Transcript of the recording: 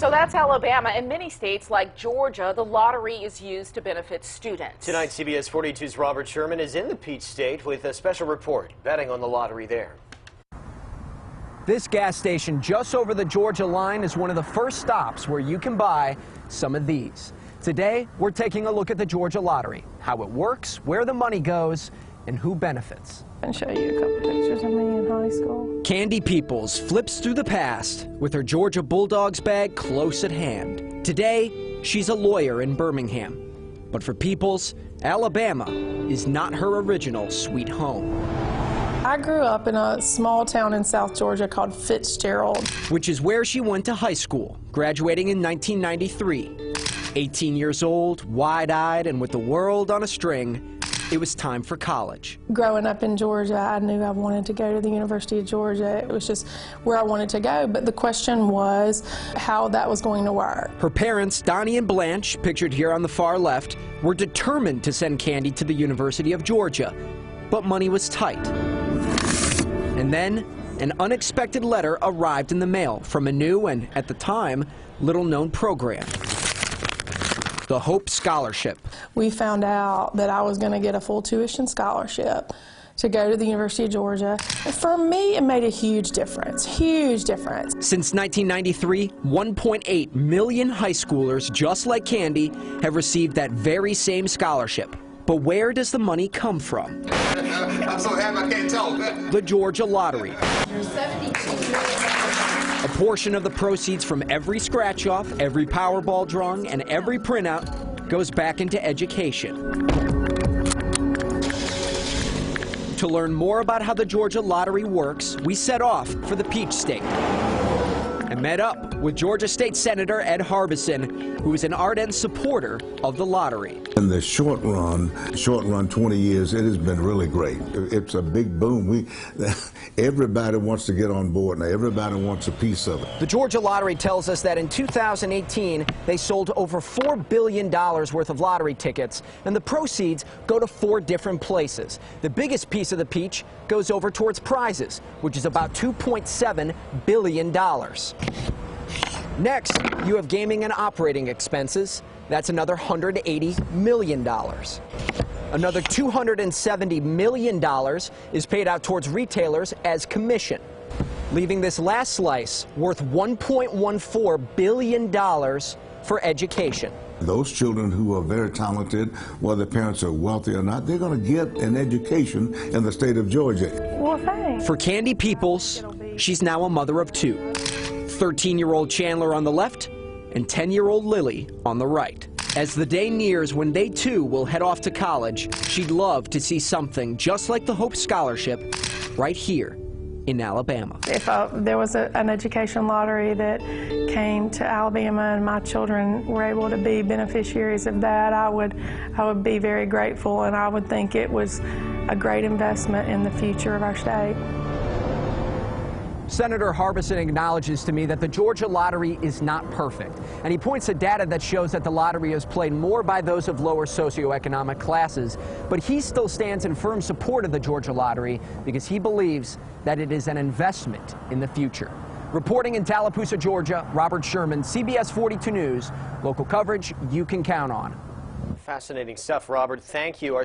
So that's Alabama. In many states like Georgia, the lottery is used to benefit students. Tonight, CBS 42's Robert Sherman is in the Peach State with a special report betting on the lottery there. This gas station just over the Georgia line is one of the first stops where you can buy some of these. Today, we're taking a look at the Georgia lottery, how it works, where the money goes, and who benefits. And show you a couple pictures of me in high school. Candy Peoples flips through the past with her Georgia Bulldogs bag close at hand. Today, she's a lawyer in Birmingham. But for Peoples, Alabama is not her original sweet home. I grew up in a small town in South Georgia called Fitzgerald, which is where she went to high school, graduating in 1993. 18 years old, wide-eyed, and with the world on a string, it was time for college. Growing up in Georgia, I knew I wanted to go to the University of Georgia. It was just where I wanted to go, but the question was how that was going to work. Her parents, Donnie and Blanche, pictured here on the far left, were determined to send Candy to the University of Georgia, but money was tight. And then, an unexpected letter arrived in the mail from a new and, at the time, little-known program. The Hope Scholarship. We found out that I was going to get a full tuition scholarship to go to the University of Georgia. And for me, it made a huge difference, huge difference. Since 1993, 1.8 million high schoolers just like Candy have received that very same scholarship. But where does the money come from? I'm so happy I can't talk. The Georgia Lottery. A portion of the proceeds from every scratch-off, every Powerball drawing, and every printout goes back into education. To learn more about how the Georgia Lottery works, we set off for the Peach State and met up with Georgia State Senator Ed Harbison, who is an ardent supporter of the lottery. In the short run, 20 years, it has been really great. It's a big boom. Everybody wants to get on board now. Everybody wants a piece of it. The Georgia Lottery tells us that in 2018, they sold over $4 billion worth of lottery tickets, and the proceeds go to 4 different places. The biggest piece of the peach goes over towards prizes, which is about $2.7 billion. Next, you have gaming and operating expenses. That's another $180 million. Another $270 million is paid out towards retailers as commission, leaving this last slice worth $1.14 billion for education. Those children who are very talented, whether parents are wealthy or not, they're going to get an education in the state of Georgia. Well, thanks. For Candy Peoples, she's now a mother of 2. 13-year-old Chandler on the left and 10-year-old Lily on the right. As the day nears when they too will head off to college, she'd love to see something just like the Hope Scholarship right here in Alabama. If there was an education lottery that came to Alabama and my children were able to be beneficiaries of that, I would be very grateful, and I would think it was a great investment in the future of our state. Senator Harbison acknowledges to me that the Georgia Lottery is not perfect, and he points to data that shows that the lottery is played more by those of lower socioeconomic classes, but he still stands in firm support of the Georgia Lottery because he believes that it is an investment in the future. Reporting in Tallapoosa, Georgia, Robert Sherman, CBS 42 News, local coverage you can count on. Fascinating stuff, Robert. Thank you.